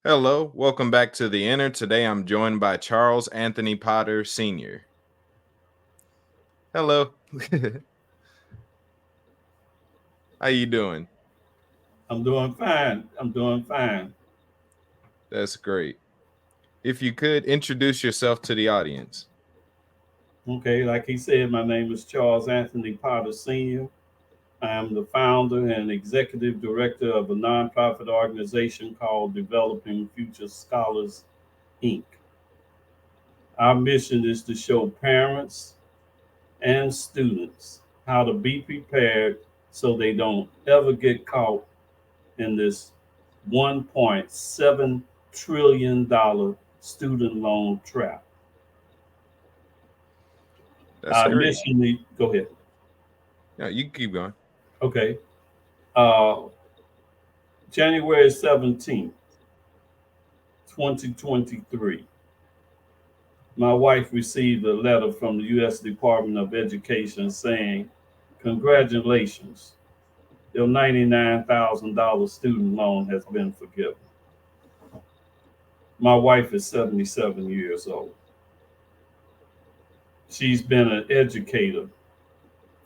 Hello, welcome back to The Inner. Today I'm joined by Charles Anthony Potter Sr. Hello. How you doing? I'm doing fine. I'm doing fine. That's great. If you could introduce yourself to the audience. Okay, like he said, my name is Charles Anthony Potter Sr. I am the founder and executive director of a nonprofit organization called Developing Future Scholars, Inc. Our mission is to show parents and students how to be prepared so they don't ever get caught in this $1.7 trillion student loan trap. That's great. Go ahead. Yeah, you can keep going. Okay. Uh, January 17th, 2023, my wife received a letter from the U.S. Department of Education saying, congratulations, your $99,000 student loan has been forgiven. My wife is 77 years old. She's been an educator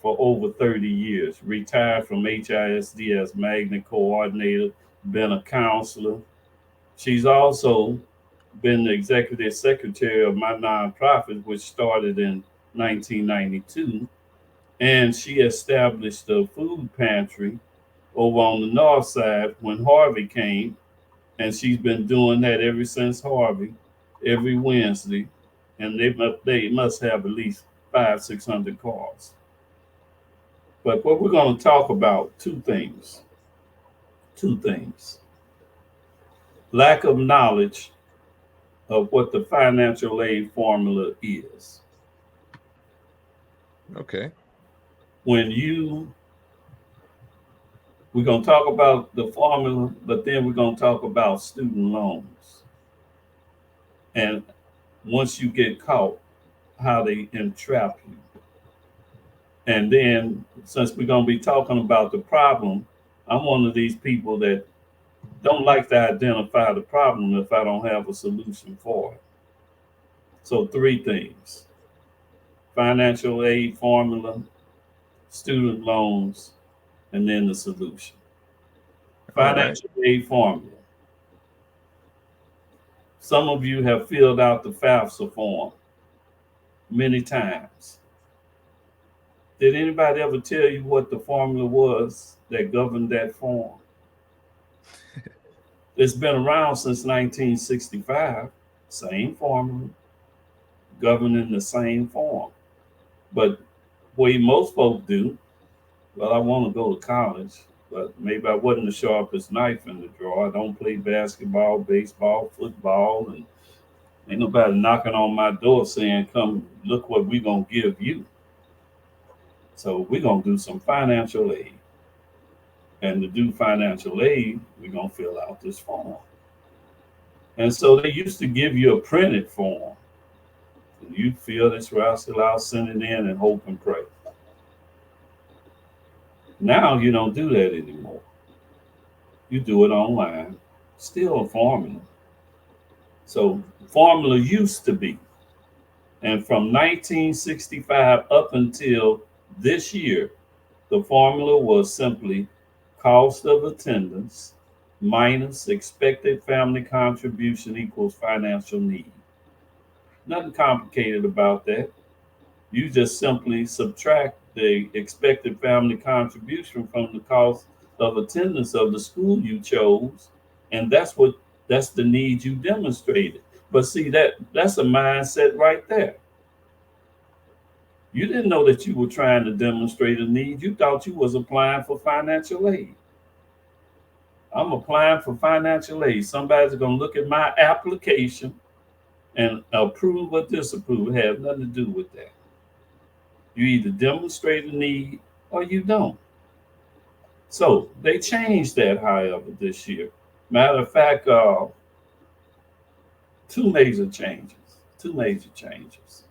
for over 30 years, retired from HISD as magnet coordinator, been a counselor. She's also been the executive secretary of my nonprofit, which started in 1992. And she established a food pantry over on the north side when Harvey came. And she's been doing that ever since Harvey, every Wednesday. And they must have at least 600 cars. But what we're going to talk about, two things. Lack of knowledge of what the financial aid formula is. Okay. When you We're going to talk about the formula, but then we're going to talk about student loans. And once you get caught, how they entrap you. And then, since we're going to be talking about the problem, I'm one of these people that don't like to identify the problem if I don't have a solution for it. So, three things: financial aid formula, student loans, and then the solution. All right. Financial aid formula. Some of you have filled out the FAFSA form many times. Did anybody ever tell you what the formula was that governed that form? It's been around since 1965, same formula, governing the same form. But way most folks do, well, I want to go to college, but maybe I wasn't the sharpest knife in the drawer. I don't play basketball, baseball, football, and ain't nobody knocking on my door saying, come look what we're going to give you. So we're going to do some financial aid. And to do financial aid, we're going to fill out this form. And so they used to give you a printed form. And you fill this rascal out, send it in, and hope and pray. Now you don't do that anymore. You do it online. Still a formula. So formula used to be, and from 1965 up until this year, the formula was simply cost of attendance minus expected family contribution equals financial need. Nothing complicated about that. You just simply subtract the expected family contribution from the cost of attendance of the school you chose, and that's the need you demonstrated. But see, that's a mindset right there. You didn't know that you were trying to demonstrate a need. You thought you was applying for financial aid. I'm applying for financial aid. Somebody's going to look at my application and approve or disapprove. It has nothing to do with that. You either demonstrate a need or you don't. So they changed that, however, this year. Matter of fact, two major changes. Two major changes.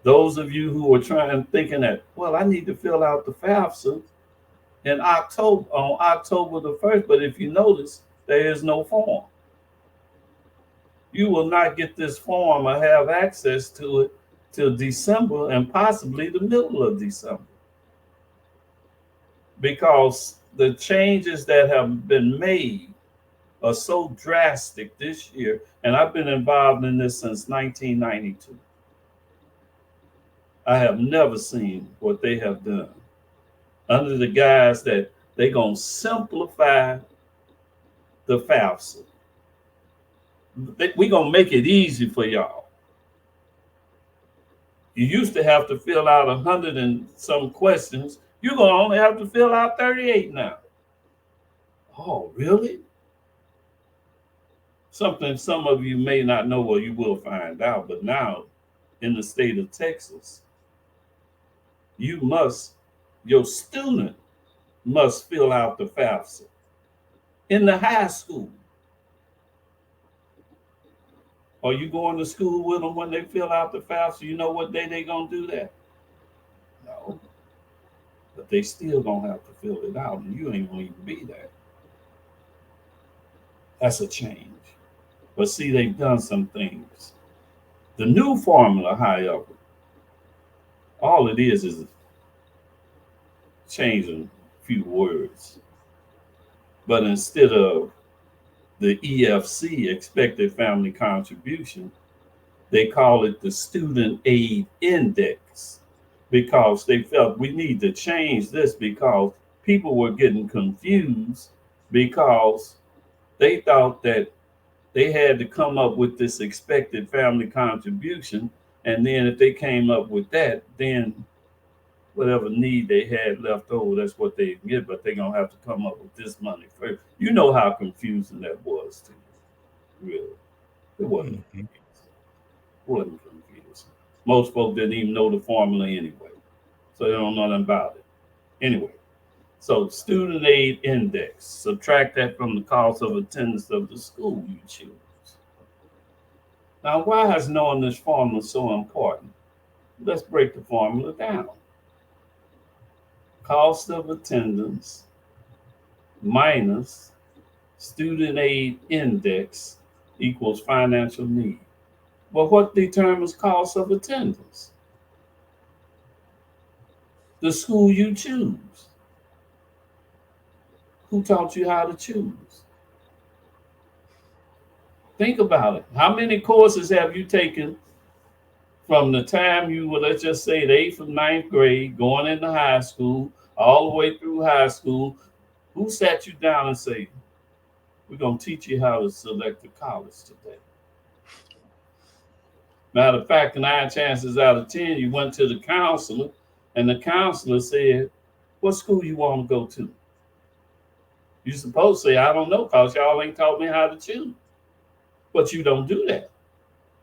Those of you who are thinking that, well, I need to fill out the FAFSA in October, on October the 1st. But if you notice, There is no form. You will not get this form or have access to it till December and possibly the middle of December, because the changes that have been made are so drastic this year. And I've been involved in this since 1992. I have never seen what they have done under the guise that they're going to simplify the FAFSA. We're going to make it easy for y'all. You used to have to fill out 100 and some questions. You're going to only have to fill out 38 now. Oh, really? Something some of you may not know, or you will find out, but now in the state of Texas, your student must fill out the FAFSA in the high school. Are you going to school with them when they fill out the FAFSA? You know what day they're going to do that? No. But they still going to have to fill it out, and you ain't going to even be there. That's a change. But see, they've done some things. The new formula, however, all it is changing a few words. But instead of the EFC, expected family contribution, they call it the student aid index, because they felt we need to change this because people were getting confused, because they thought that they had to come up with this expected family contribution. And then if they came up with that, then whatever need they had left over, that's what they get. But they're going to have to come up with this money first. You know how confusing that was to you, really. It wasn't confusing. It wasn't confusing. Most folks didn't even know the formula anyway, so they don't know nothing about it. Anyway, so student aid index, subtract that from the cost of attendance of the school you choose. Now, why is knowing this formula so important? Let's break the formula down. Cost of attendance minus student aid index equals financial need. Well, what determines cost of attendance? The school you choose. Who taught you how to choose? Think about it. How many courses have you taken from the time you were, let's just say, the 8th and 9th grade, going into high school, all the way through high school? Who sat you down and said, we're going to teach you how to select a college today? Matter of fact, 9 chances out of 10, you went to the counselor, and the counselor said, what school you want to go to? You're supposed to say, I don't know, because y'all ain't taught me how to choose. But you don't do that,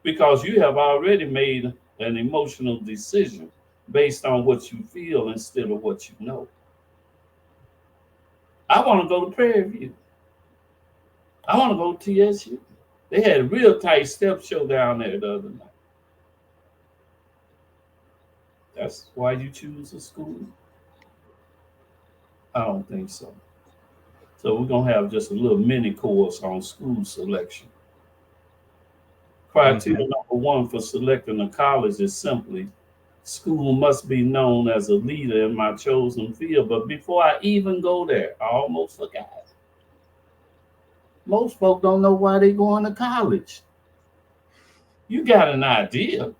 because you have already made an emotional decision based on what you feel instead of what you know. I want to go to Prairie View. I want to go to TSU. They had a real tight step show down there the other night. That's why you choose a school? I don't think so. So we're going to have just a little mini course on school selection. Criteria number 1 for selecting a college is simply, school must be known as a leader in my chosen field. But before I even go there, I almost forgot. Most folks don't know why they're going to college. You got an idea.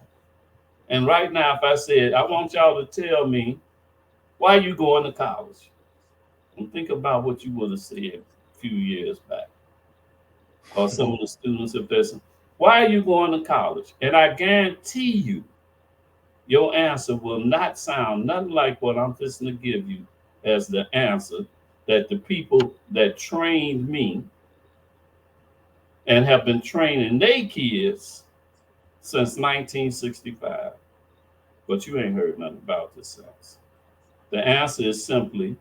And right now, if I said, I want y'all to tell me why you going to college, and think about what you would have said a few years back. Or some of the students, if there's, why are you going to college? And I guarantee you, your answer will not sound nothing like what I'm fixing to give you as the answer that the people that trained me and have been training their kids since 1965. But you ain't heard nothing about this since. The answer is simply,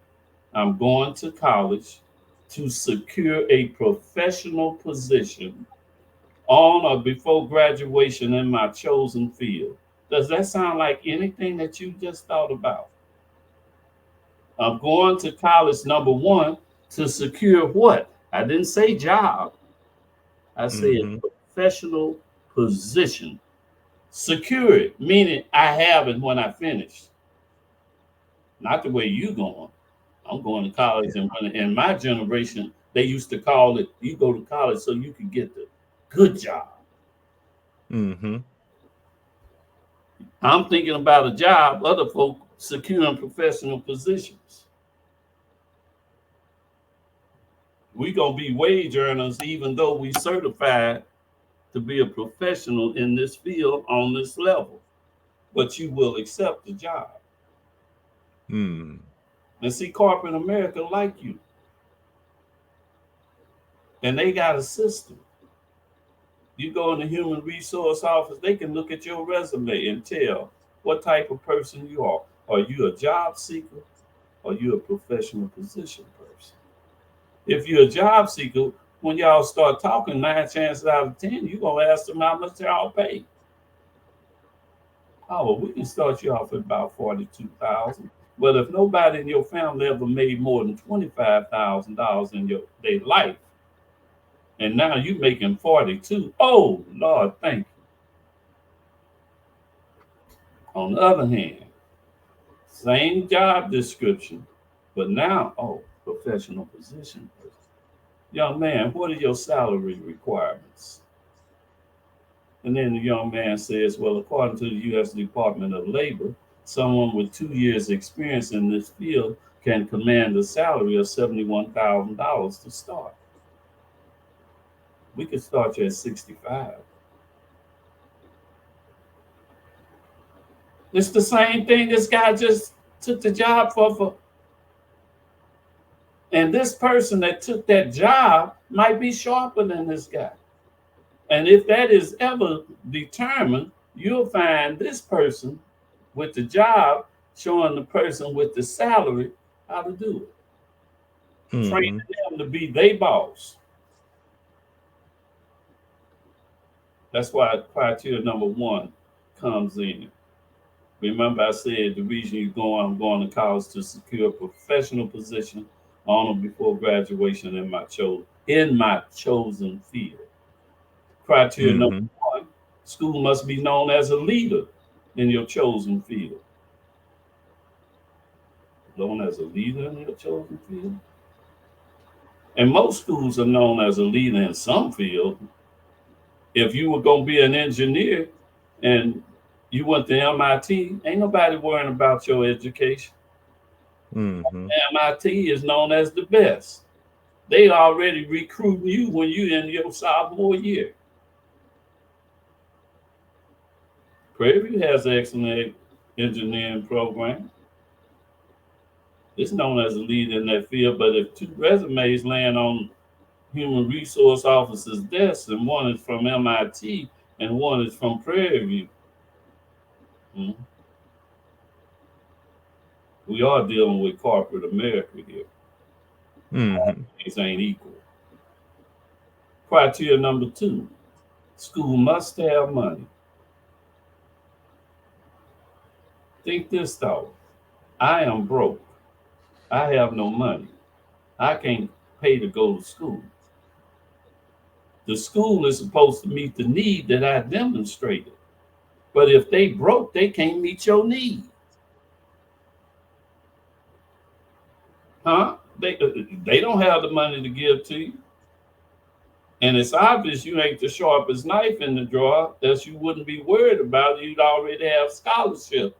I'm going to college to secure a professional position on or before graduation in my chosen field. Does that sound like anything that you just thought about? I'm going to college, number 1, to secure what? I didn't say job. I said Mm-hmm. professional position. Secure it, meaning I have it when I finish. Not the way you going. I'm going to college, Yeah. and when in my generation, they used to call it you go to college so you could get the good job. Mm-hmm. I'm thinking about a job, other folk securing professional positions. We gonna be wage earners even though we certified to be a professional in this field on this level. But you will accept the job. Mm. And see, corporate America like you. And they got a system. You go in the human resource office, they can look at your resume and tell what type of person you are. Are you a job seeker? Or are you a professional position person? If you're a job seeker, when y'all start talking, 9 chances out of 10, you're gonna ask them how much y'all pay. Oh, well, we can start you off at about 42,000. But if nobody in your family ever made more than $25,000 in their life, and now you making 42, oh Lord, thank you. On the other hand, same job description, but now, oh, professional position. Young man, what are your salary requirements? And then the young man says, well, according to the U.S. Department of Labor, someone with 2 years' experience in this field can command a salary of $71,000 to start. We could start you at 65. It's the same thing this guy just took the job for. And this person that took that job might be sharper than this guy. And if that is ever determined, you'll find this person with the job showing the person with the salary how to do it, training Mm-hmm. them to be their boss. That's why criteria number one comes in. Remember, I said the reason I'm going to college to secure a professional position on or before graduation in my chosen field. Criteria number Mm-hmm. one: school must be known as a leader in your chosen field. Known as a leader in your chosen field. And most schools are known as a leader in some field. If you were going to be an engineer and you went to MIT, ain't nobody worrying about your education. Mm-hmm. MIT is known as the best. They already recruiting you when you in your sophomore year. Prairie View has an excellent engineering program. It's known as a leader in that field, but if two resumes land on human resource officer's desk and one is from MIT and one is from Prairie View, mm, we are dealing with corporate America here. Mm-hmm. Things ain't equal. Criteria number two: school must have money. Think this thought. I am broke. I have no money. I can't pay to go to school. The school is supposed to meet the need that I demonstrated. But if they broke, they can't meet your need. Huh? They don't have the money to give to you. And it's obvious you ain't the sharpest knife in the drawer, else you wouldn't be worried about it. You'd already have scholarship.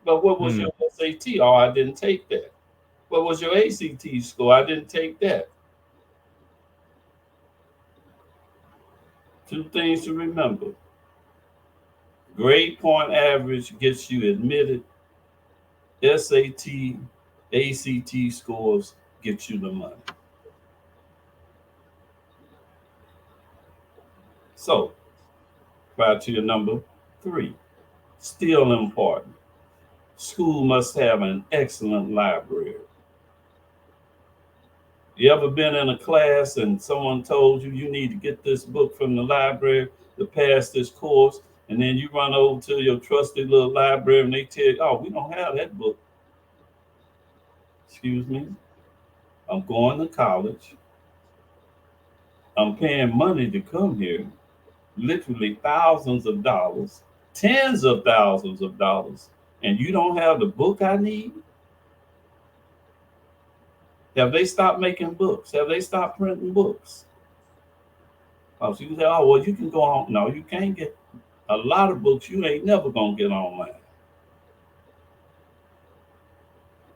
But what was Mm. your SAT? Oh, I didn't take that. What was your ACT score? I didn't take that. Two things to remember. Grade point average gets you admitted. SAT, ACT scores get you the money. So, criteria number three, still important. School must have an excellent library. You ever been in a class and someone told you you need to get this book from the library to pass this course, and then you run over to your trusty little library and they tell you, oh, we don't have that book. Excuse me, I'm going to college. I'm paying money to come here, literally thousands of dollars, tens of thousands of dollars, and you don't have the book I need? Have they stopped making books? Have they stopped printing books? Oh, so you say, oh, well, you can go on. No, you can't get a lot of books you ain't never going to get online.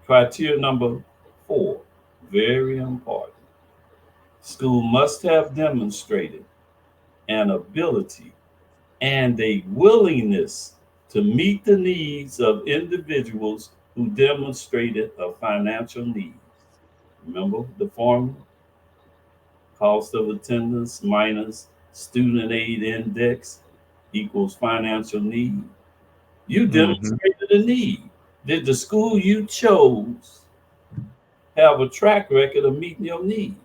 Criteria number 4, very important. School must have demonstrated an ability and a willingness to meet the needs of individuals who demonstrated a financial need. Remember the formula? Cost of attendance minus student aid index equals financial need. You Mm-hmm. demonstrated a need. Did the school you chose have a track record of meeting your need?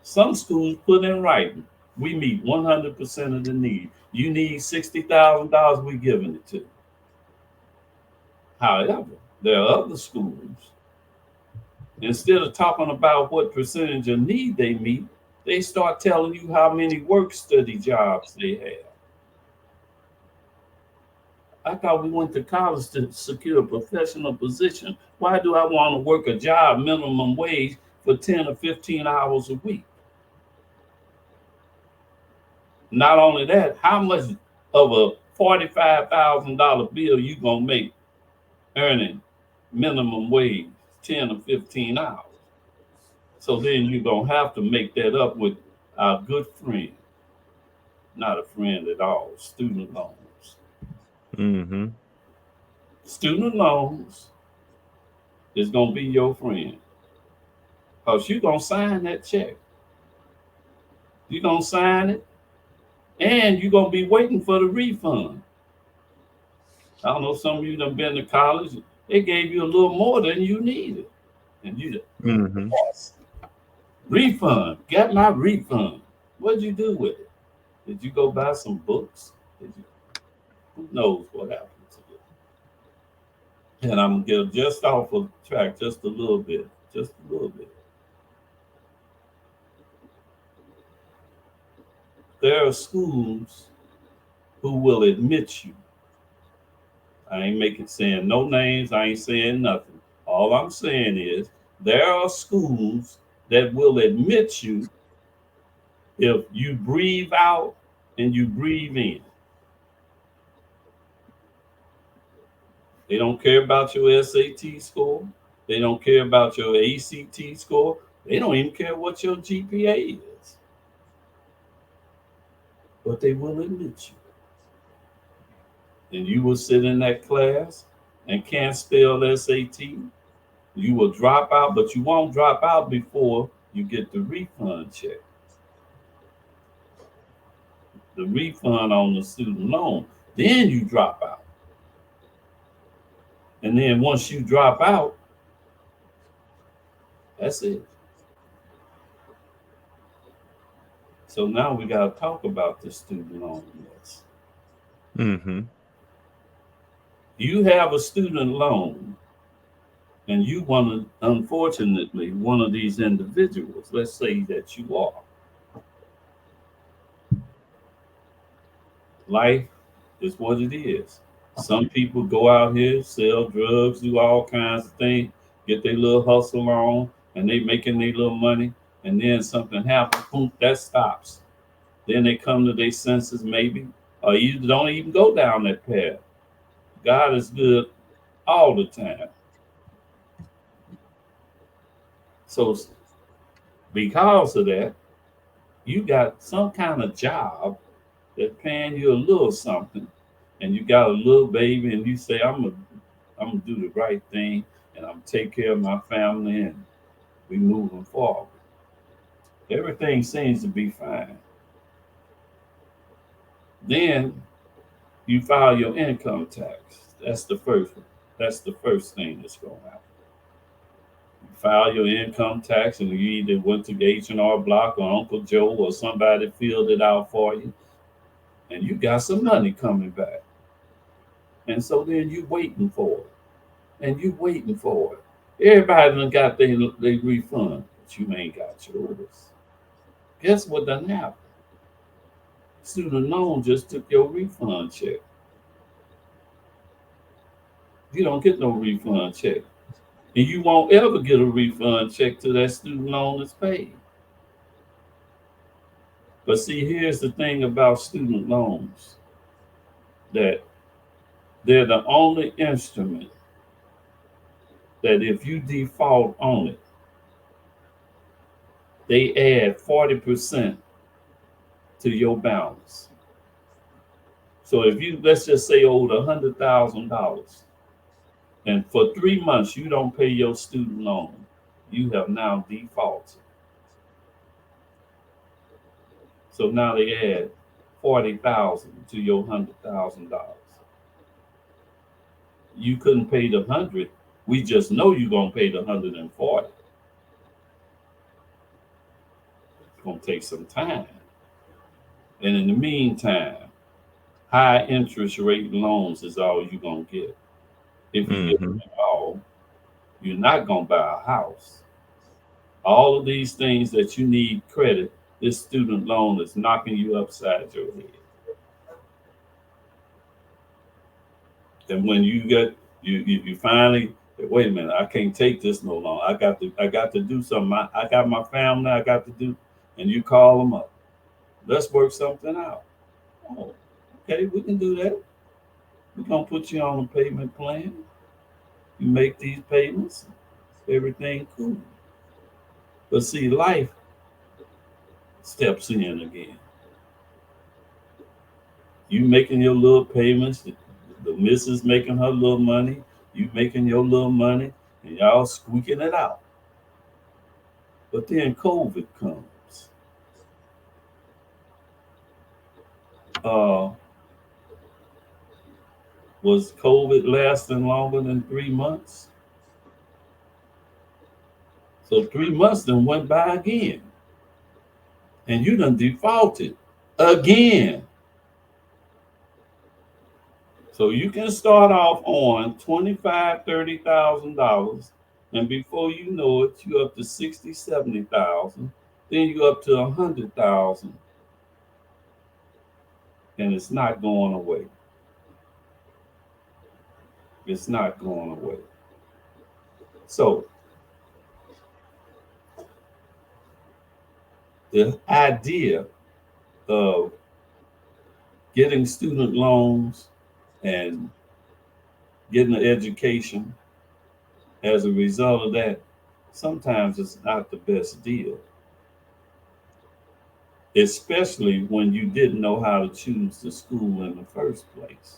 Some schools put in writing, we meet 100% of the need. You need $60,000, we're giving it to you. However, there are other schools, instead of talking about what percentage of need they meet, they start telling you how many work study jobs they have. I thought we went to college to secure a professional position. Why do I want to work a job minimum wage for 10 or 15 hours a week? Not only that, how much of a $45,000 bill you gonna make earning minimum wage 10 or 15 hours? So then you're gonna have to make that up with our good friend, not a friend at all, student loans. Mm-hmm. Student loans is gonna be your friend. Because you're gonna sign that check. You're gonna sign it and you're gonna be waiting for the refund. I don't know, some of you done been to college, they gave you a little more than you needed. And you just, Mm-hmm. yes, refund, get my refund. What'd you do with it? Did you go buy some books? Did you, who knows what happened to it? And I'm gonna get just off of track just a little bit, just a little bit. There are schools who will admit you. I ain't making saying no names, I ain't saying nothing. All I'm saying is there are schools that will admit you if you breathe out and you breathe in. They don't care about your SAT score. They don't care about your ACT score. They don't even care what your GPA is. But they will admit you. And you will sit in that class and can't spell SAT. You will drop out, but you won't drop out before you get the refund check. The refund on the student loan. Then you drop out. And then once you drop out, that's it. So now we got to talk about the student loan list. Mm-hmm. You have a student loan, and you want to, unfortunately, one of these individuals, let's say that you are. Life is what it is. Some people go out here, sell drugs, do all kinds of things, get their little hustle on, and they making their little money, and then something happens, boom, that stops. Then they come to their senses, maybe, or you don't even go down that path. God is good all the time. So because of that, you got some kind of job that's paying you a little something, and you got a little baby, and you say, I'm gonna do the right thing, and I'm gonna take care of my family, and we moving forward. Everything seems to be fine. Then you file your income tax. That's the first one. That's the first thing that's going to happen. You file your income tax, and you either went to H&R Block or Uncle Joe or somebody filled it out for you, and you got some money coming back. And so then you waiting for it, and you waiting for it. Everybody done got their refund, but you ain't got yours. Guess what done happened? Student loan just took your refund check. You don't get no refund check. And you won't ever get a refund check till that student loan is paid. But see, here's the thing about student loans, that they're the only instrument that if you default on it, they add 40% to your balance. So if you, let's just say, owed $100,000, and for 3 months you don't pay your student loan, you have now defaulted. So now they add 40,000 to your $100,000. You couldn't pay the 100. We just know you're gonna pay the 140. It's gonna take some time. And in the meantime, high interest rate loans is all you're gonna get. If you get them at all, you're not gonna buy a house. All of these things that you need credit, this student loan is knocking you upside your head. And when you get you finally, wait a minute, I can't take this no longer. I got to do something. I got my family I got to do, and you call them up. Let's work something out. Oh, okay, we can do that. We're gonna put you on a payment plan. You make these payments, everything cool. But see, life steps in again. You making your little payments, the missus making her little money, you making your little money, and y'all squeaking it out. But then COVID comes. Was COVID lasting longer than 3 months? So 3 months then went by again. And you done defaulted again. So you can start off on $25,000, $30,000, and before you know it, you're up to 60, 70,000. Then you're up to 100,000, and it's not going away. It's not going away. So the idea of getting student loans and getting an education as a result of that, sometimes it's not the best deal, especially when you didn't know how to choose the school in the first place.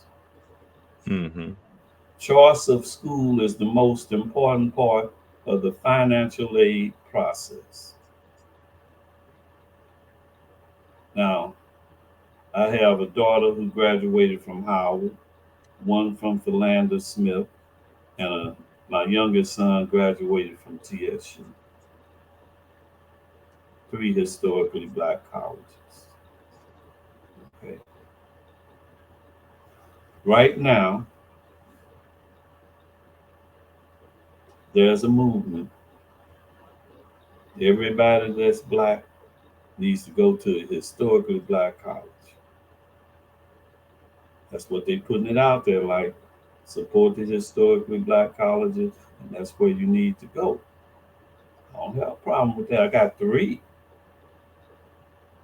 Choice of school is the most important part of the financial aid process. Now, I have a daughter who graduated from Howard, one from Philander Smith, and my youngest son graduated from TSU. 3 historically black colleges. Okay. Right now, there's a movement. Everybody that's black needs to go to a historically black college. That's what they're putting it out there like. Support the historically black colleges, and that's where you need to go. I don't have a problem with that. I got 3.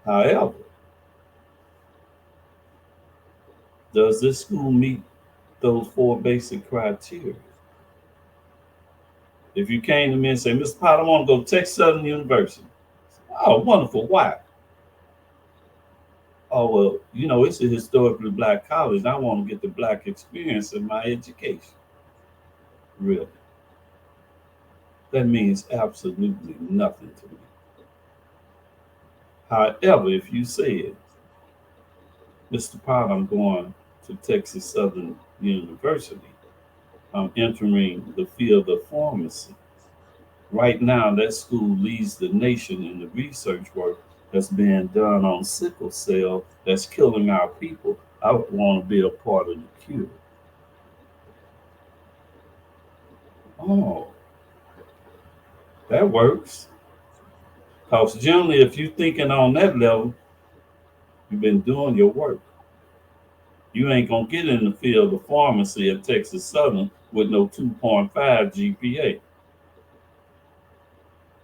However, does this school meet those 4 basic criteria? If you came to me and say, Mr. Potter, I want to go to Texas Southern University. Oh, wonderful. Why? Oh, well, you know, it's a historically black college. I want to get the black experience in my education. Really? That means absolutely nothing to me. However, if you said, Mr. Potter, I'm going to Texas Southern University, I'm entering the field of pharmacy. Right now, that school leads the nation in the research work that's being done on sickle cell that's killing our people. I want to be a part of the cure. Oh, that works. Because generally, if you're thinking on that level, you've been doing your work. You ain't gonna get in the field of pharmacy at Texas Southern with no 2.5 GPA.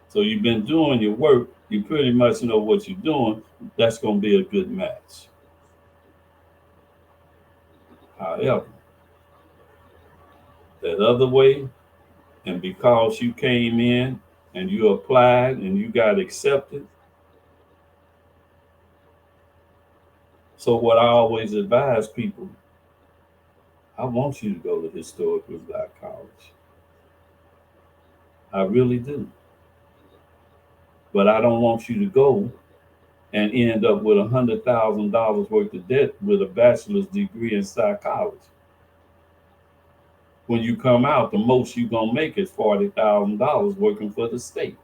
So you've been doing your work. You pretty much know what you're doing. That's gonna be a good match. However, that other way, and because you came in and you applied and you got accepted. So what I always advise people, I want you to go to historically black college. I really do. But I don't want you to go and end up with $100,000 worth of debt with a bachelor's degree in psychology. When you come out, the most you're gonna make is $40,000 working for the state.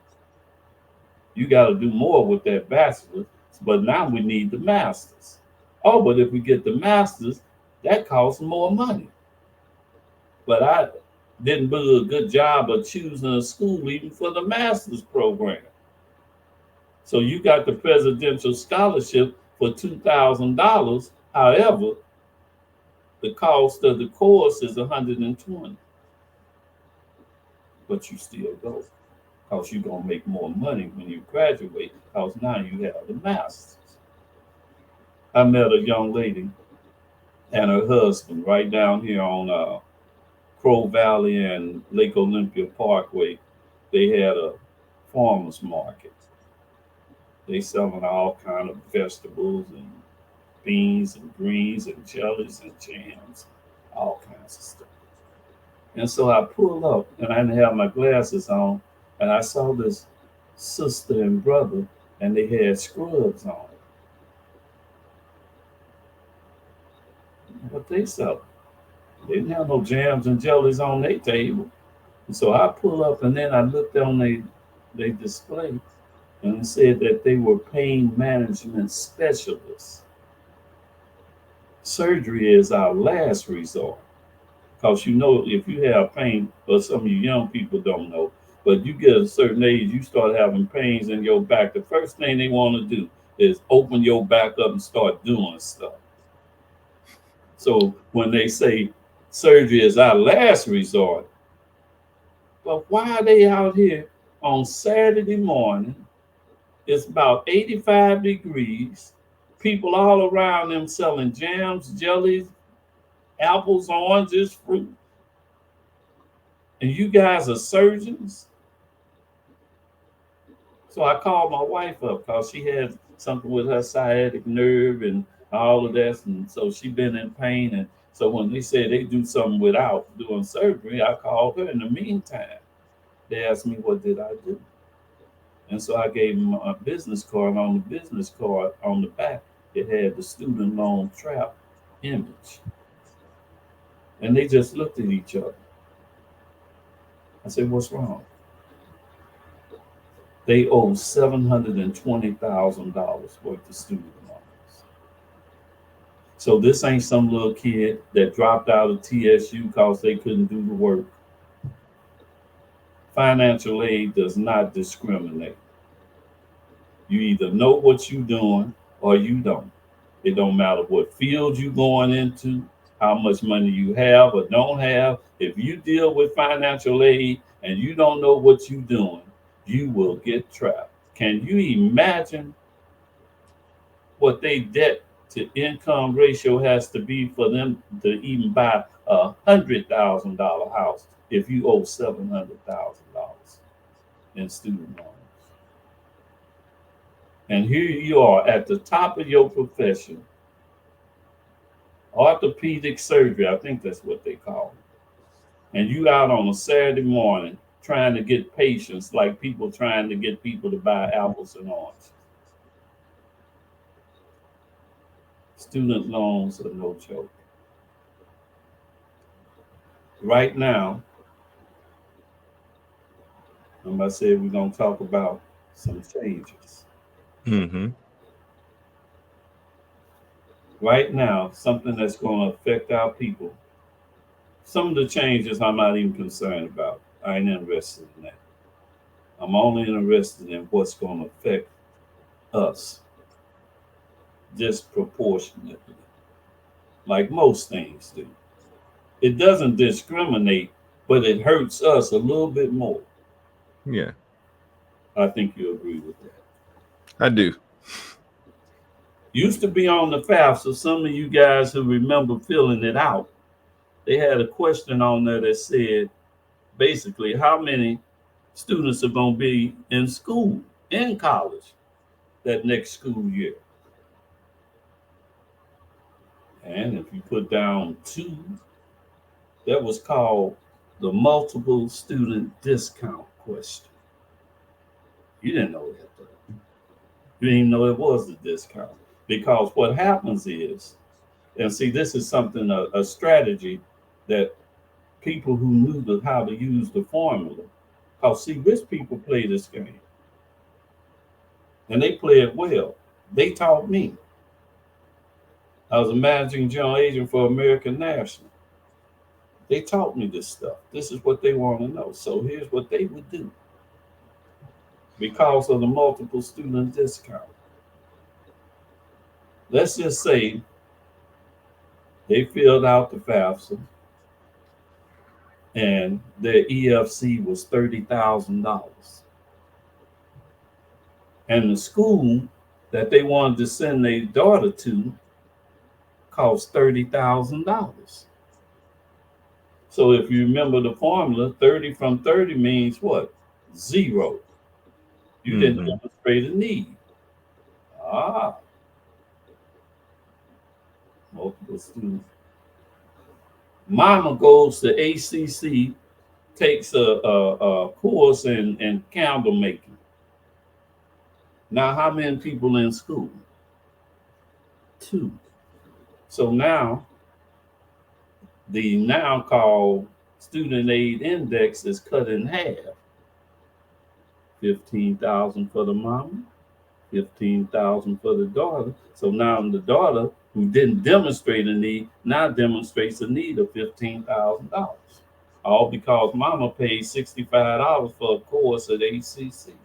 You got to do more with that bachelor's, but now we need the master's. Oh, but if we get the master's, that costs more money. But I didn't do a good job of choosing a school even for the master's program. So you got the presidential scholarship for $2,000. However, the cost of the course is $120. But you still go because you're gonna make more money when you graduate because now you have the master's. I met a young lady and her husband right down here on Crow Valley and Lake Olympia Parkway. They had a farmers market. They selling all kind of vegetables and beans and greens and jellies and jams, all kinds of stuff. And so I pulled up and I didn't have my glasses on, and I saw this sister and brother, and they had scrubs on. What they sell? They didn't have no jams and jellies on their table. And so I pulled up and then I looked on they display and it said that they were pain management specialists. Surgery is our last resort. Because you know, if you have pain, or some of you young people don't know, but you get a certain age, you start having pains in your back. The first thing they want to do is open your back up and start doing stuff. So when they say surgery is our last resort, but why are they out here on Saturday morning? It's about 85 degrees. People all around them selling jams, jellies, apples, oranges, fruit. And you guys are surgeons? So I called my wife up because she had something with her sciatic nerve and all of that. And so she been in pain. And so when they said they do something without doing surgery, I called her. In the meantime, they asked me, what did I do? And so I gave them a business card. On the business card on the back, it had the student loan trap image. And they just looked at each other. I said, what's wrong? They owe $720,000 worth of student loans. So this ain't some little kid that dropped out of TSU because they couldn't do the work. Financial aid does not discriminate. You either know what you're doing or you don't. It don't matter what field you're going into, how much money you have or don't have. If you deal with financial aid and you don't know what you're doing, you will get trapped. Can you imagine what their debt to income ratio has to be for them to even buy $100,000 house if you owe $700,000 in student loans? And here you are at the top of your profession, orthopedic surgery, I think that's what they call it. And you out on a Saturday morning trying to get patients like people trying to get people to buy apples and oranges. Student loans are no joke. Right now, I said we're going to talk about some changes. Mm-hmm. Right now, something that's going to affect our people. Some of the changes I'm not even concerned about. I ain't interested in that. I'm only interested in what's going to affect us disproportionately, like most things do. It doesn't discriminate, but it hurts us a little bit more. Yeah, I think you agree with that. I do. Used to be on the FAFSA, so some of you guys who remember filling it out, they had a question on there that said basically how many students are going to be in school, in college, that next school year. And if you put down two, that was called the multiple student discount question. You didn't know that, though. You didn't even know it was the discount. Because what happens is, and see, this is something, a strategy that people who knew how to use the formula, because see, rich people play this game and they play it well. They taught me. I was a managing general agent for American National. They taught me this stuff. This is what they want to know. So here's what they would do because of the multiple student discount. Let's just say they filled out the FAFSA and their EFC was $30,000. And the school that they wanted to send their daughter to cost $30,000. So if you remember the formula, 30 from 30 means what? Zero. You didn't Mm-hmm. demonstrate a need. Ah, multiple students. Mama goes to ACC, takes a course in candle making. Now, how many people in school? Two. So now, the now called student aid index is cut in half. 15,000 for the mama, 15,000 for the daughter. So now the daughter who didn't demonstrate a need now demonstrates a need of $15,000. All because mama paid $65 for a course at ACC.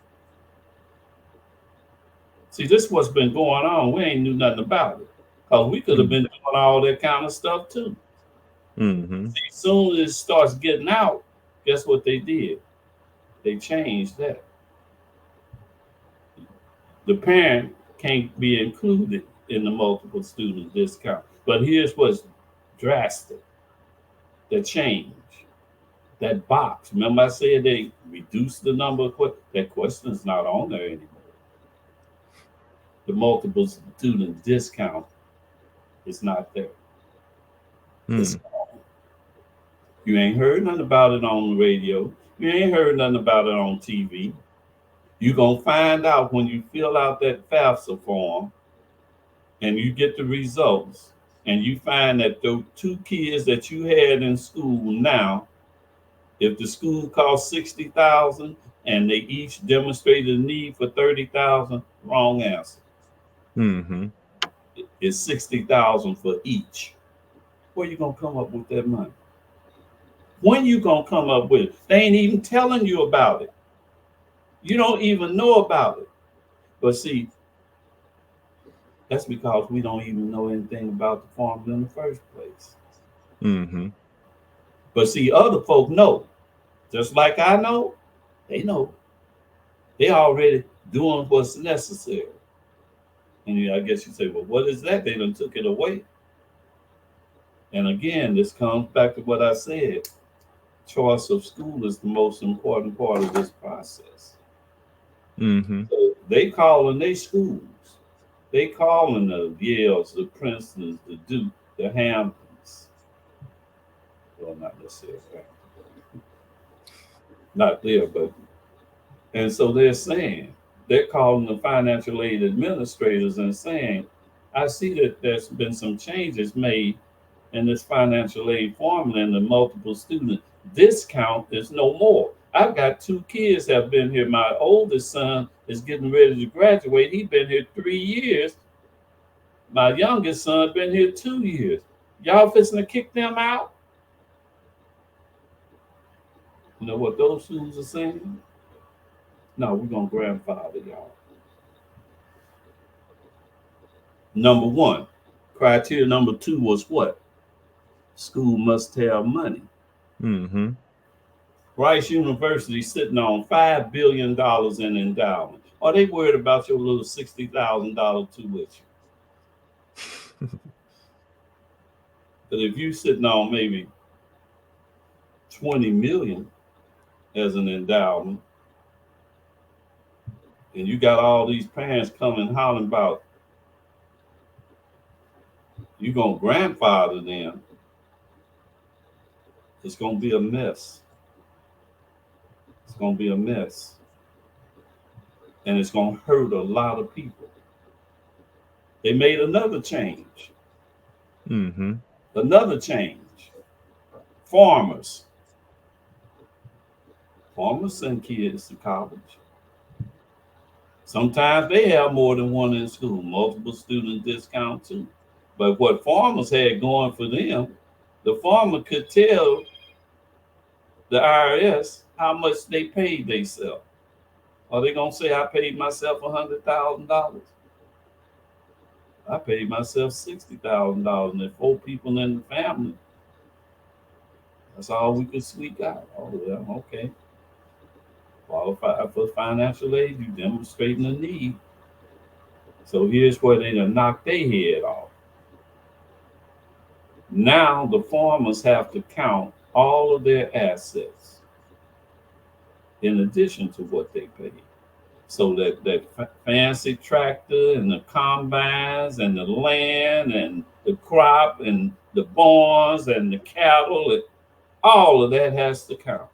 See, this is what's been going on. We ain't knew nothing about it. Because we could have been doing all that kind of stuff too. Mm-hmm. See, as soon as it starts getting out, guess what they did? They changed that. The parent can't be included in the multiple student discount. But here's what's drastic: the change. That box. Remember, I said they reduced the number of questions. That question is not on there anymore. The multiple student discount is not there. It's Mm. gone. You ain't heard nothing about it on the radio. You ain't heard nothing about it on TV. You're going to find out when you fill out that FAFSA form and you get the results and you find that the two kids that you had in school now, if the school cost 60,000 and they each demonstrated a need for 30,000, wrong answer. Mm-hmm. It's 60,000 for each. Where you gonna come up with that money? When you gonna come up with it? They ain't even telling you about it. You don't even know about it. But see, that's because we don't even know anything about the formula in the first place. Mm-hmm. But see, other folk know. Just like I know, they know. They already doing what's necessary. And I guess you say, well, what is that? They done took it away. And again, this comes back to what I said. Choice of school is the most important part of this process. Mm-hmm. So they calling their schools. They calling the Yales, the Princetons, the Duke, the Hamptons. Well, not necessarily. Not there, but and so they're calling the financial aid administrators and saying, I see that there's been some changes made in this financial aid formula and the multiple student discount is no more. I've got two kids have been here. My oldest son is getting ready to graduate. He's been here 3 years. My youngest son been here 2 years. Y'all fixing to kick them out? You know what those schools are saying? No, we're going to grandfather y'all. Number one. Criteria number two was what? School must have money. Mm-hmm. Rice University sitting on $5 billion in endowment. Are they worried about your little $60,000 tuition? But if you sitting on maybe 20 million as an endowment, and you got all these parents coming hollering about you gonna grandfather them, it's gonna be a mess. It's gonna be a mess. And it's gonna hurt a lot of people. They made another change. Mm-hmm. Another change. Farmers. Farmers send kids to college. Sometimes they have more than one in school, multiple student discount too. But what farmers had going for them, the farmer could tell the IRS how much they paid themselves. Are they gonna say I paid myself $100,000? I paid myself $60,000, and if 4 people in the family, that's all we could squeak out. Oh well, okay. Qualify for financial aid, you demonstrating a need. So here's where they done knocked their head off. Now the farmers have to count all of their assets in addition to what they paid. So that fancy tractor and the combines and the land and the crop and the barns and the cattle, all of that has to count.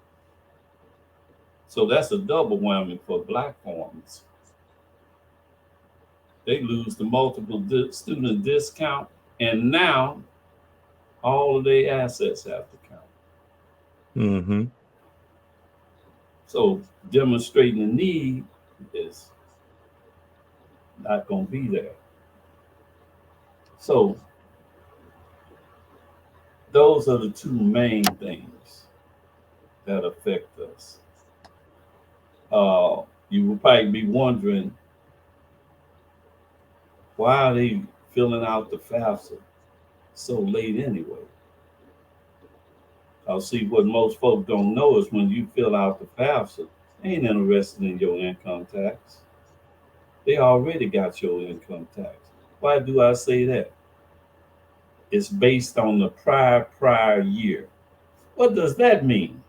So that's a double whammy for black farmers. They lose the multiple student discount, and now all of their assets have to count. Mm-hmm. So demonstrating the need is not going to be there. So those are the two main things that affect us. You will probably be wondering, why are they filling out the FAFSA so late anyway? I'll see what most folks don't know is when you fill out the FAFSA, they ain't interested in your income tax. They already got your income tax. Why do I say that? It's based on the prior year. What does that mean?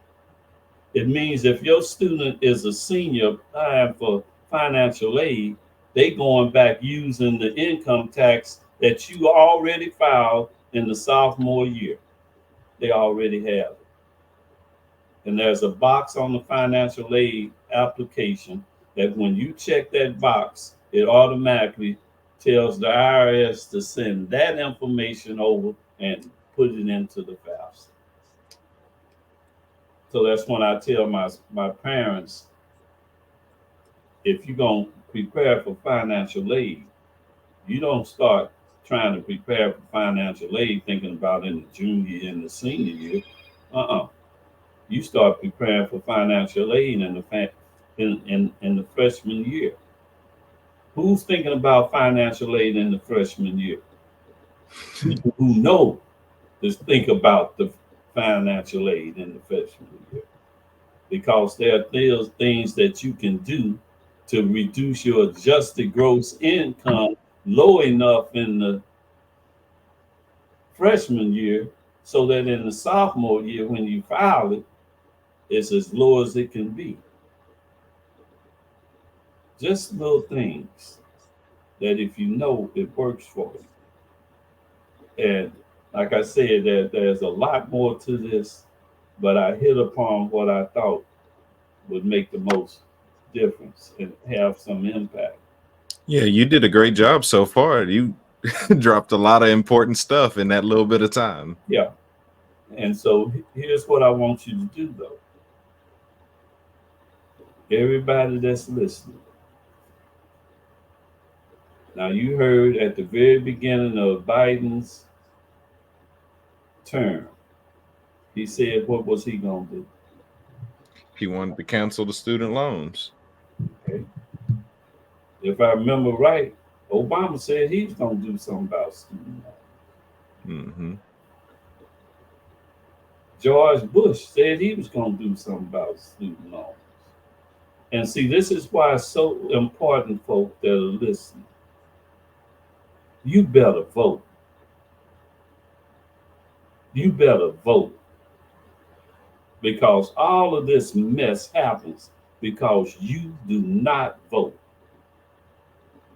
It means if your student is a senior applying for financial aid, they going back using the income tax that you already filed in the sophomore year. They already have it. And there's a box on the financial aid application that when you check that box, it automatically tells the IRS to send that information over and put it into the FAFSA. So that's when I tell my parents, if you're going to prepare for financial aid, you don't start trying to prepare for financial aid thinking about in the junior and the senior year. Uh-uh. You start preparing for financial aid in the freshman year. Who's thinking about financial aid in the freshman year? People who know to think about the financial aid in the freshman year. Because there are things that you can do to reduce your adjusted gross income low enough in the freshman year so that in the sophomore year when you file it, it's as low as it can be. Just little things that if you know, it works for you. And like I said, there's a lot more to this, but I hit upon what I thought would make the most difference and have some impact. Yeah, you did a great job so far. You dropped a lot of important stuff in that little bit of time. Yeah. And so here's what I want you to do though. Everybody that's listening. Now you heard at the very beginning of Biden's term, he said what was he gonna do? He wanted to cancel the student loans. If I remember right, Obama said he was going to do something about student loans. Mm-hmm. George Bush said he was going to do something about student loans. And see, this is why it's so important, folk that are listening. You better vote. You better vote. Because all of this mess happens because you do not vote.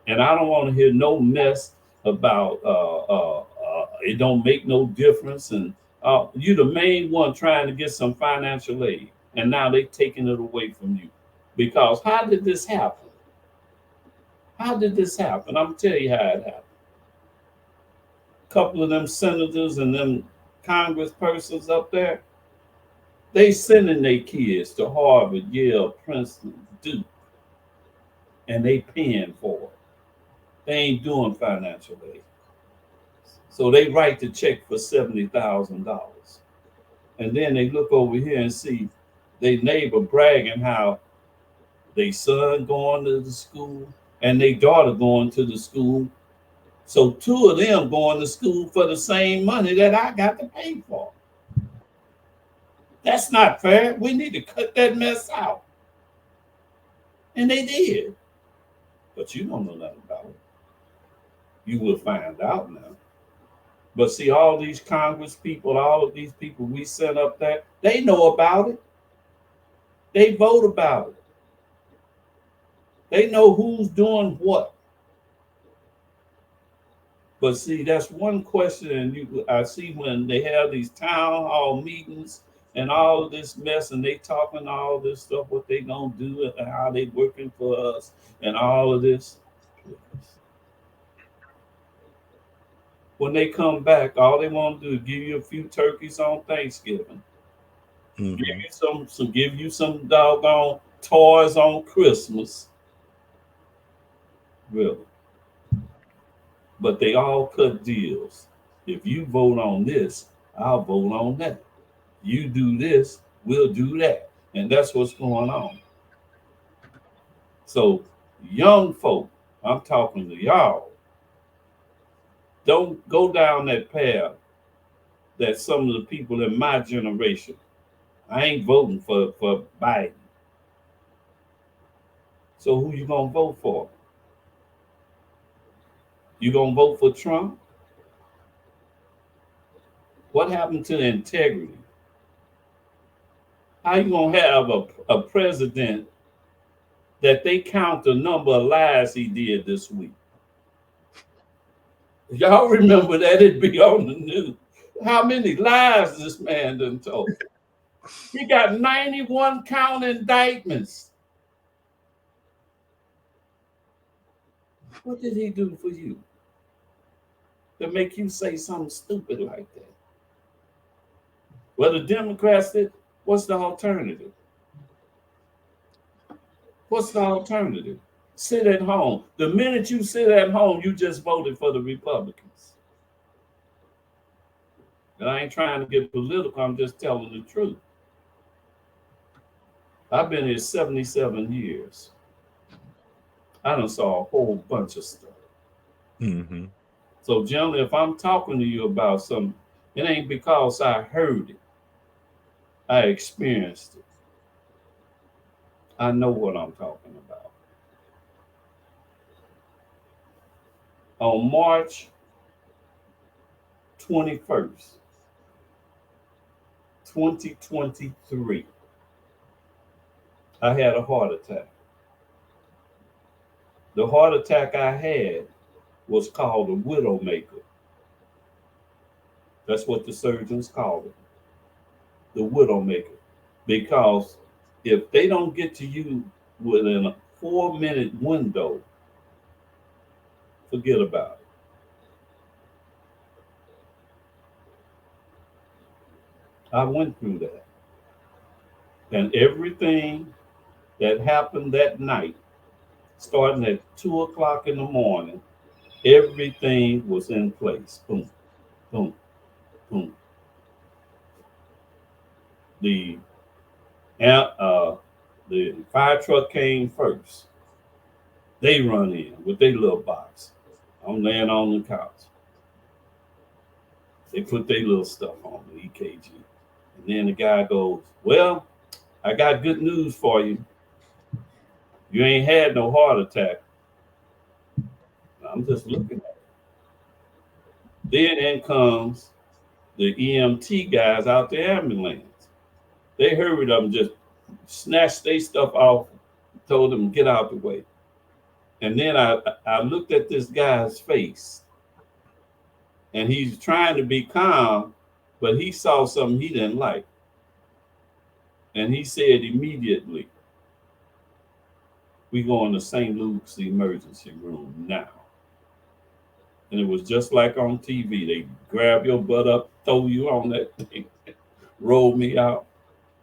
And I don't want to hear no mess about it don't make no difference. And you the main one trying to get some financial aid. And now they taking it away from you. Because how did this happen? How did this happen? I'm tell you how it happened. A couple of them senators and them congresspersons up there, they sending their kids to Harvard, Yale, Princeton, Duke, and they paying for it. They ain't doing financial aid. So they write the check for $70,000. And then they look over here and see their neighbor bragging how their son going to the school and their daughter going to the school. So two of them going to school for the same money that I got to pay for. That's not fair. We need to cut that mess out. And they did. But you don't know nothing about it. You will find out now. But see, all these Congress people, all of these people we sent up there, they know about it. They vote about it. They know who's doing what. But see, that's one question, and I see when they have these town hall meetings and all of this mess, and they talking all this stuff, what they gonna do and how they working for us, and all of this. When they come back, all they want to do is give you a few turkeys on Thanksgiving, give you some doggone toys on Christmas, really. But they all cut deals. If you vote on this, I'll vote on that. You do this, we'll do that. And that's what's going on. So, young folk, I'm talking to y'all, don't go down that path that some of the people in my generation, I ain't voting for Biden. So who you gonna vote for? You gonna vote for Trump? What happened to integrity? How you gonna have a president that they count the number of lies he did this week? Y'all remember that it'd be on the news. How many lies this man done told? He got 91 count indictments. What did he do for you to make you say something stupid like that? Well, the Democrats did. What's the alternative? What's the alternative? Sit at home. The minute you sit at home, you just voted for the Republicans. And I ain't trying to get political, I'm just telling the truth. I've been here 77 years. I done saw a whole bunch of stuff. Mm-hmm. So generally, if I'm talking to you about something, it ain't because I heard it. I experienced it. I know what I'm talking about. On March 21st, 2023, I had a heart attack. The heart attack I had was called a widowmaker. That's what the surgeons call it, the widowmaker. Because if they don't get to you within a 4-minute window, forget about it. I went through that. And everything that happened that night, starting at 2 o'clock in the morning, everything was in place. Boom, boom, boom. The uh, the fire truck came first. They run in with their little box. I'm laying on the couch. They put their little stuff on the EKG. And then the guy goes, "Well, I got good news for you. You ain't had no heart attack." I'm just looking at it. Then in comes the EMT guys out the ambulance. They hurried up and just snatched their stuff off, told them get out the way. And then I looked at this guy's face, and he's trying to be calm, but he saw something he didn't like. And he said immediately, "We going to St. Luke's emergency room now." And it was just like on TV. They grab your butt up, throw you on that thing, roll me out.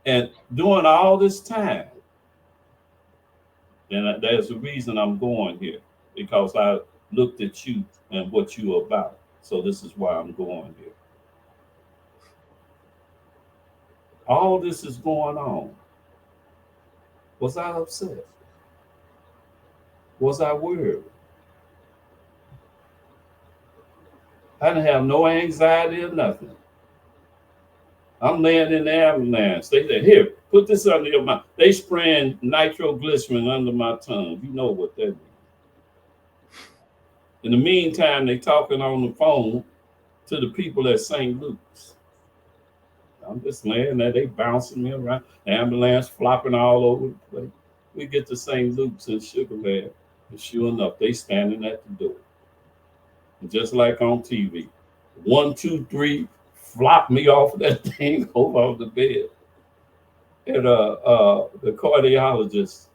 And during all this time, and there's a reason I'm going here, because I looked at you and what you are about. So this is why I'm going here. All this is going on. Was I upset? Was I worried? I didn't have no anxiety or nothing. I'm laying in the ambulance. They said, "Here, put this under your mouth." They spraying nitroglycerin under my tongue. You know what that means. In the meantime, they talking on the phone to the people at St. Luke's. I'm just laying there. They bouncing me around. The ambulance flopping all over the place. We get to St. Luke's in Sugar Land, and sure enough, they standing at the door. And just like on TV, 1, 2, 3, flop me off of that thing over on the bed. And the cardiologist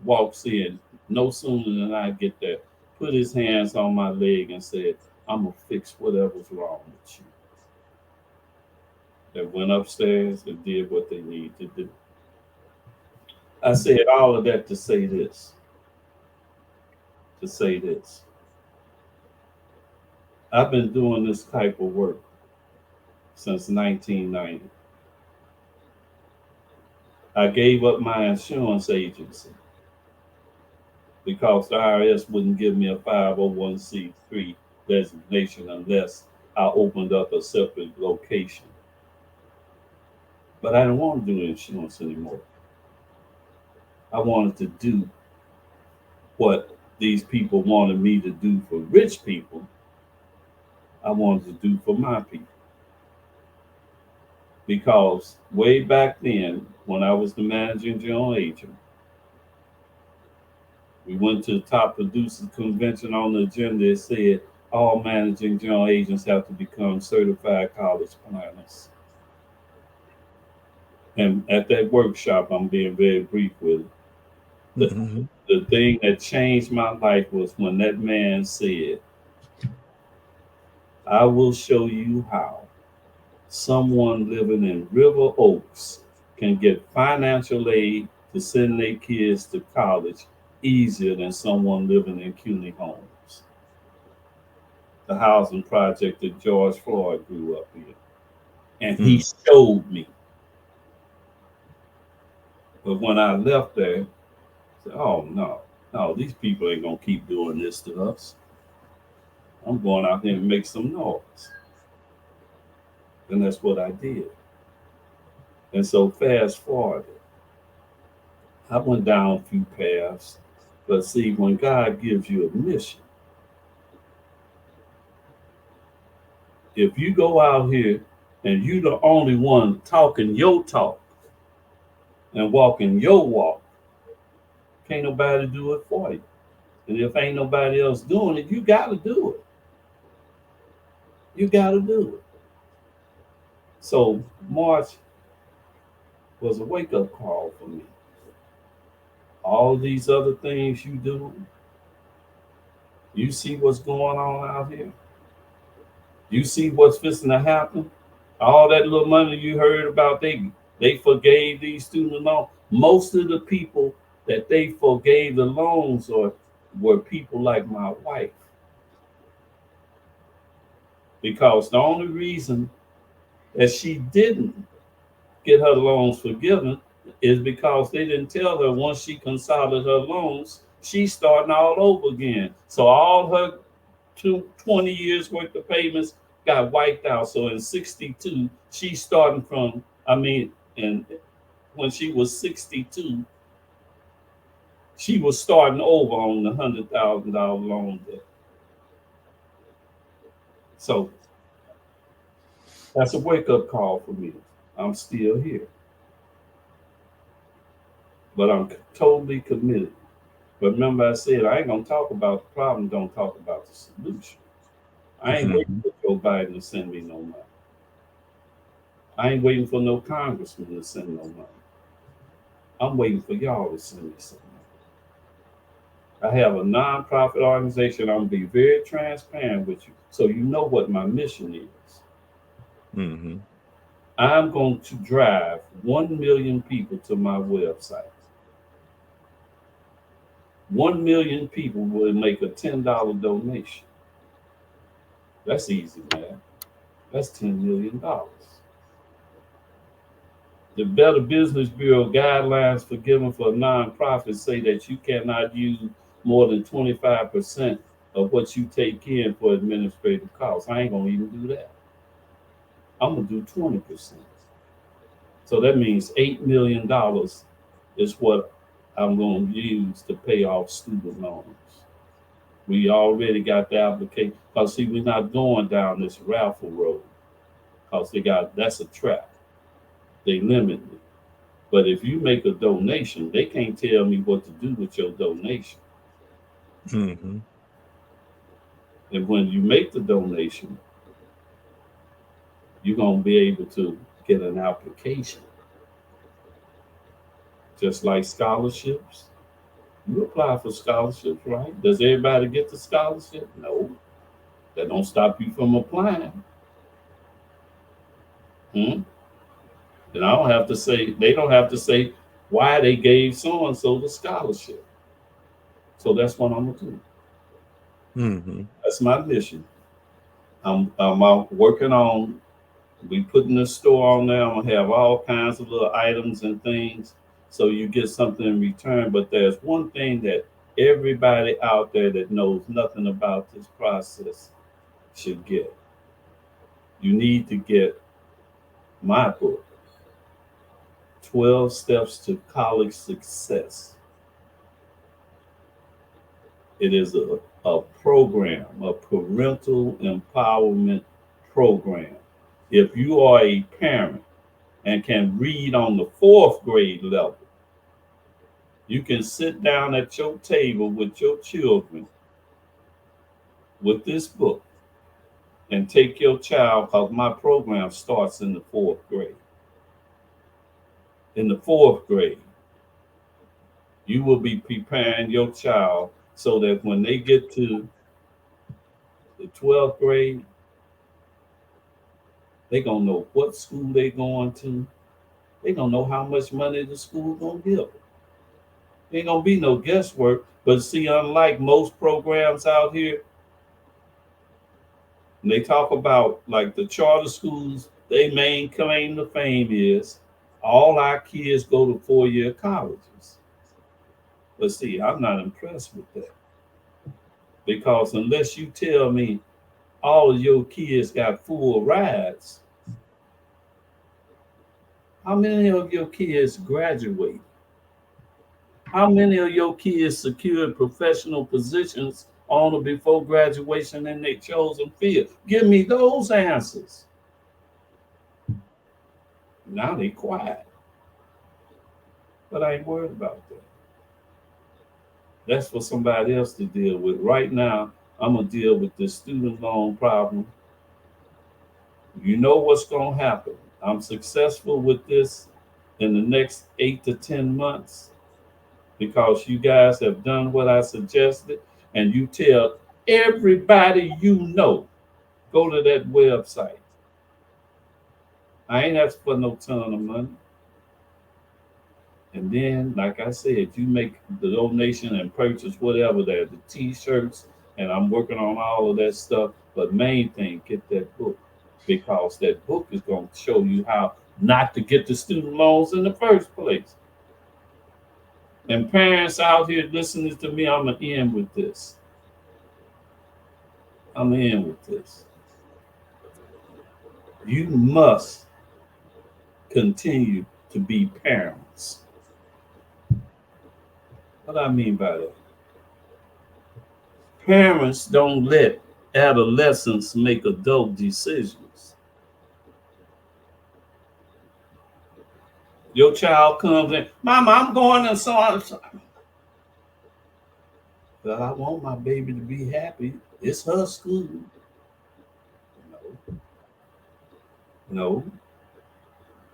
walks in no sooner than I get there, put his hands on my leg and said, "I'm gonna fix whatever's wrong with you." They went upstairs and did what they need to do. I said all of that to say this. To say this. I've been doing this type of work since 1990. I gave up my insurance agency because the IRS wouldn't give me a 501c3 designation unless I opened up a separate location. But I didn't want to do insurance anymore. I wanted to do what these people wanted me to do for rich people. I wanted to do for my people. Because way back then, when I was the managing general agent, we went to the top producers convention. On the agenda. It said all managing general agents have to become certified college planners. And at that workshop, I'm being very brief with it. The thing that changed my life was when that man said, "I will show you how someone living in River Oaks can get financial aid to send their kids to college easier than someone living in CUNY Homes," the housing project that George Floyd grew up in. And he showed me. But when I left there, I said, "Oh no, these people ain't gonna keep doing this to us. I'm going out here and make some noise." And that's what I did. And so fast forward, I went down a few paths. But see, when God gives you a mission, if you go out here and you the only one talking your talk and walking your walk, can't nobody do it for you. And if ain't nobody else doing it, you got to do it. You got to do it. So March was a wake-up call for me. All these other things you do, you see what's going on out here. You see what's fixing to happen. All that little money you heard about, they forgave these student loans. Most of the people that they forgave the loans were people like my wife. Because the only reason that she didn't get her loans forgiven is because they didn't tell her once she consolidated her loans She's starting all over again. So all her 20 years worth of payments got wiped out. So in 62, she's starting from, and when she was 62, she was starting over on the $100,000 loan debt. So that's a wake up call for me. I'm still here, but I'm totally committed. But remember, I said I ain't gonna talk about the problem. Don't talk about the solution. I ain't waiting Mhm. for Joe Biden to send me no money. I ain't waiting for no congressman to send no money. I'm waiting for y'all to send me some money. I have a nonprofit organization. I'm gonna be very transparent with you, so you know what my mission is. Mhm. I'm going to drive 1 million people to my website. 1 million people will make a $10 donation. That's easy, man. That's $10 million. The Better Business Bureau guidelines for giving for nonprofits say that you cannot use more than 25% of what you take in for administrative costs. I ain't gonna even do that. I'm gonna do 20%. So that means $8 million is what I'm gonna use to pay off student loans. We already got the application. Because see, we're not going down this raffle road. Because that's a trap. They limit me. But if you make a donation, they can't tell me what to do with your donation. Mhm. And when you make the donation, you're gonna be able to get an application. Just like scholarships. You apply for scholarships, right? Does everybody get the scholarship? No. That don't stop you from applying. Hmm? And I don't have to say, they don't have to say why they gave so and so the scholarship. So that's what I'm gonna do. Mhm. That's my mission. I'm out working on, we putting the store on there. I'm gonna have all kinds of little items and things so you get something in return. But there's one thing that everybody out there that knows nothing about this process should get. You need to get my book, 12 Steps to College Success. It is a program, a parental empowerment program. If you are a parent and can read on the fourth grade level, you can sit down at your table with your children with this book and take your child, because my program starts in the fourth grade. In the fourth grade, you will be preparing your child so that when they get to the 12th grade, they're going to know what school they're going to. They're going to know how much money the school going to give them. Ain't going to be no guesswork. But see, unlike most programs out here, and they talk about like the charter schools, their main claim to fame is all our kids go to 4-year colleges. But see, I'm not impressed with that because unless you tell me all of your kids got full rides, how many of your kids graduate? How many of your kids secured professional positions on or before graduation in their chosen field? Give me those answers. Now they quiet, but I ain't worried about that. That's for somebody else to deal with. Right now, I'm gonna deal with this student loan problem. You know what's gonna happen. I'm successful with this in the next 8 to 10 months because you guys have done what I suggested, and you tell everybody you know, go to that website. I ain't asking for no ton of money. And then, like I said, you make the donation and purchase whatever there, the t-shirts, and I'm working on all of that stuff. But main thing, get that book because that book is going to show you how not to get the student loans in the first place. And parents out here listening to me, I'm going to end with this. I'm going to end with this. You must continue to be parents. What do I mean by that? Parents don't let adolescents make adult decisions. Your child comes in, Mama, I'm going to so on. But I want my baby to be happy. It's her school. No, no.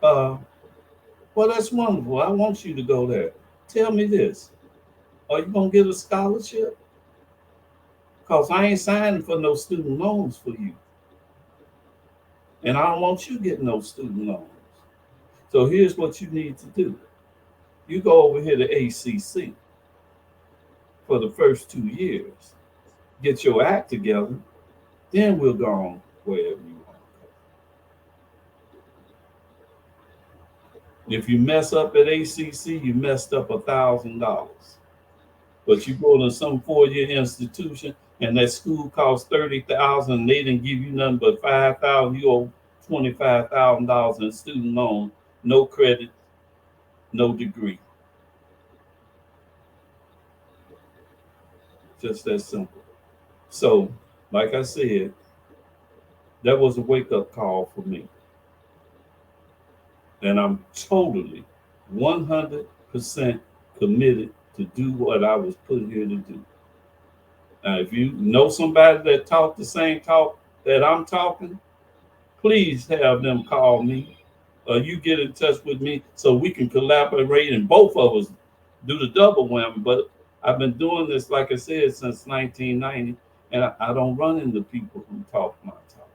Uh, well, that's wonderful. I want you to go there. Tell me this. Are you going to get a scholarship? Because I ain't signing for no student loans for you. And I don't want you getting no student loans. So here's what you need to do. You go over here to ACC for the first 2 years. Get your act together. Then we'll go on wherever you want to go. If you mess up at ACC, you messed up $1,000. But you go to some 4-year institution and that school costs $30,000 and they didn't give you nothing but $5,000, you owe $25,000 in student loan, no credit, no degree. Just that simple. So, like I said, that was a wake-up call for me. And I'm totally 100% committed to do what I was put here to do. Now, if you know somebody that talk the same talk that I'm talking, please have them call me or you get in touch with me so we can collaborate and both of us do the double whammy. But I've been doing this, like I said, since 1990, and I don't run into people who talk my talk.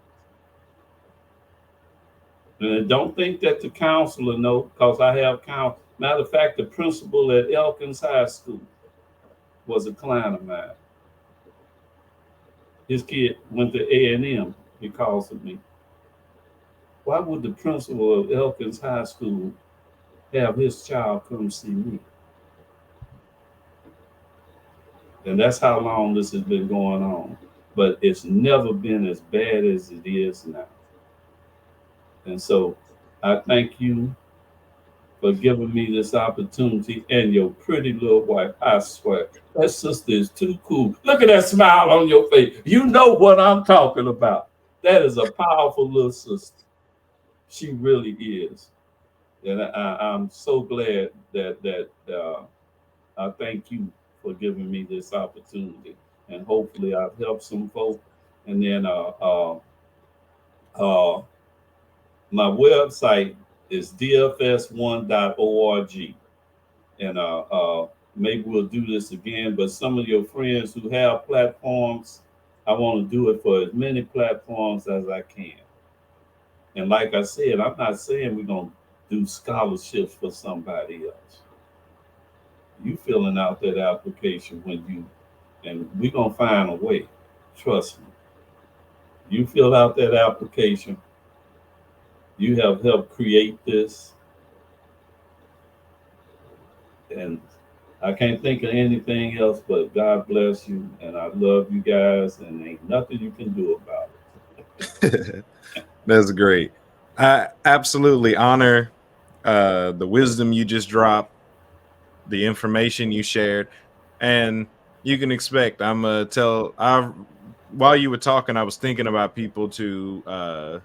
And don't think that the counselor know, because I have counsel. Matter of fact, the principal at Elkins High School was a client of mine. His kid went to A&M because of me. Why would the principal of Elkins High School have his child come see me? And that's how long this has been going on. But it's never been as bad as it is now. And so I thank you for giving me this opportunity and your pretty little wife. I swear, that sister is too cool. Look at that smile on your face. You know what I'm talking about. That is a powerful little sister. She really is. And I'm so glad that I thank you for giving me this opportunity. And hopefully I've helped some folks. And then uh, my website is dfs1.org. And maybe we'll do this again. But some of your friends who have platforms, I want to do it for as many platforms as I can. And like I said, I'm not saying we're going to do scholarships for somebody else. You filling out that application when you, and we're going to find a way. Trust me. You fill out that application. You have helped create this. And I can't think of anything else but God bless you. And I love you guys. And ain't nothing you can do about it. That's great. I absolutely honor the wisdom you just dropped, the information you shared, and you can expect I'm while you were talking, I was thinking about people to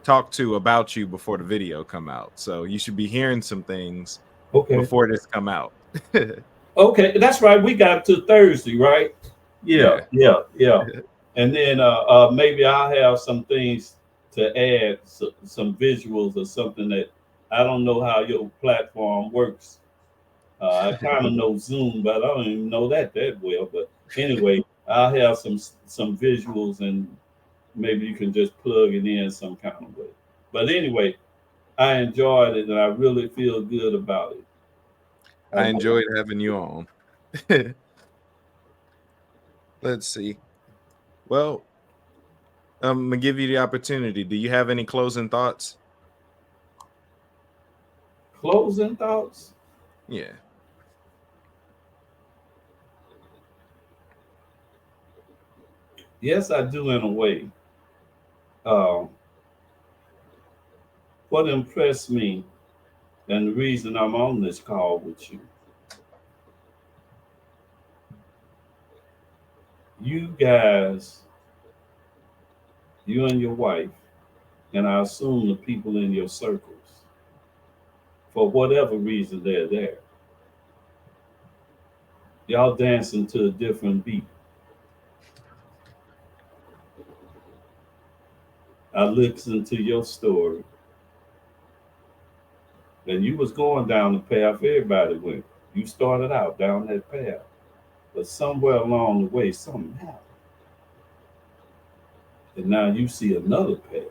talk to about you before the video come out. So you should be hearing some things before this come out. Okay, that's right. We got to Thursday, right? Yeah. And then maybe I'll have some things to add, some visuals or something that I don't know how your platform works. I kind of know Zoom, but I don't even know that well. But anyway, I'll have some visuals and maybe you can just plug it in some kind of way. But anyway, I enjoyed it and I really feel good about it. I enjoyed having you on. Let's see. Well, I'm gonna give you the opportunity. Do you have any closing thoughts? Closing thoughts? Yeah. Yes, I do in a way. Um, what impressed me, and the reason I'm on this call with you guys, you and your wife, and I assume the people in your circles, for whatever reason they're there, y'all dancing to a different beat. I listened to your story, and you was going down the path everybody went. You started out down that path, but somewhere along the way, something happened, and now you see another path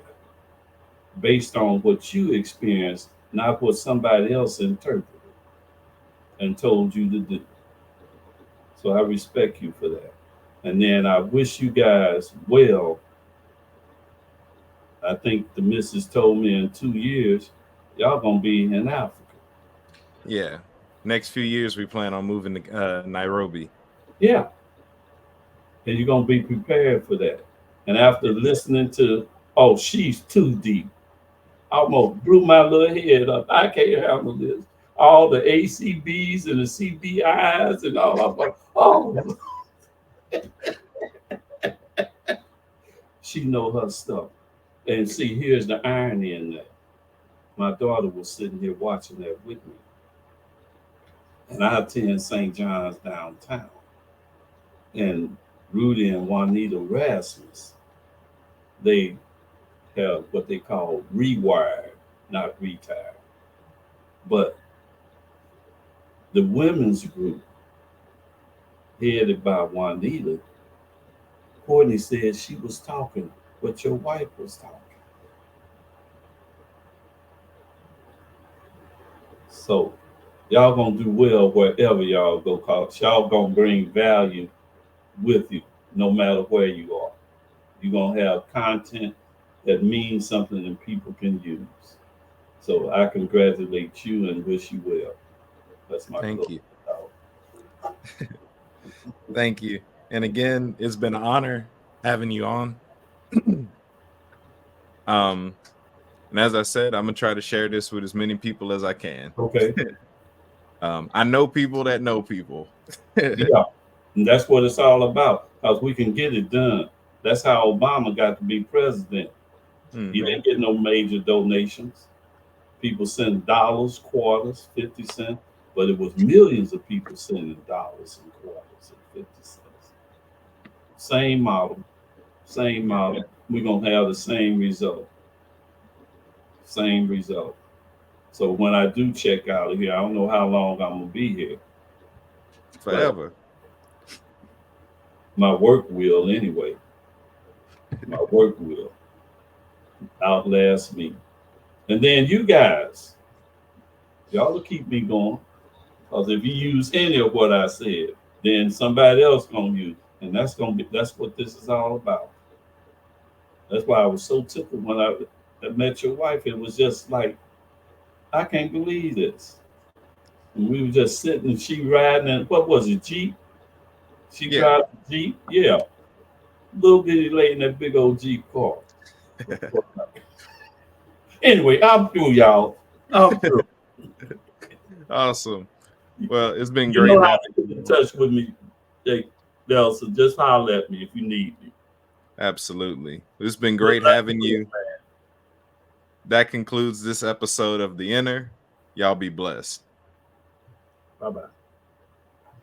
based on what you experienced, not what somebody else interpreted and told you to do. So I respect you for that. And then I wish you guys well. I think the missus told me in 2 years, y'all gonna be in Africa. Yeah. Next few years, we plan on moving to Nairobi. Yeah. And you're gonna be prepared for that. And after listening to, oh, she's too deep. I almost blew my little head up. I can't handle this. All the ACBs and the CBIs and all. I'm like, oh, she know her stuff. And see, here's the irony in that. My daughter was sitting here watching that with me. And I attend St. John's downtown. And Rudy and Juanita Rasmus, they have what they call rewired, not retired. But the women's group, headed by Juanita, Courtney said she was talking what your wife was talking. So y'all gonna do well wherever y'all go, cause y'all gonna bring value with you no matter where you are. You're gonna have content that means something and people can use. So I congratulate you and wish you well. That's my Thank closing you. thought. Thank you. And again, it's been an honor having you on. And as I said, I'm gonna try to share this with as many people as I can. Okay. I know people that know people. Yeah. And that's what it's all about. Because we can get it done. That's how Obama got to be president. He didn't get no major donations. People sent dollars, quarters, 50 cents, but it was millions of people sending dollars and quarters and 50 cents. Same model, same model. We're going to have the same result. Same result. So when I do check out of here, I don't know how long I'm going to be here. Forever. My work will anyway. My work will outlast me. And then you guys, y'all will keep me going. Because if you use any of what I said, then somebody else gonna use. And that's what this is all about. That's why I was so tickled when I met your wife. It was just like, I can't believe this. And we were just sitting, she riding in, what was it, Jeep? She drives a Jeep? Yeah. Little bitty lady in that big old Jeep car. Anyway, I'm through, y'all. I'm through. Awesome. Well, it's been You great know how having to get in you. touch with me, Jake Nelson. Just holler at me if you need me. Absolutely. It's been great having you. That concludes this episode of The Inner. Y'all be blessed. Bye-bye.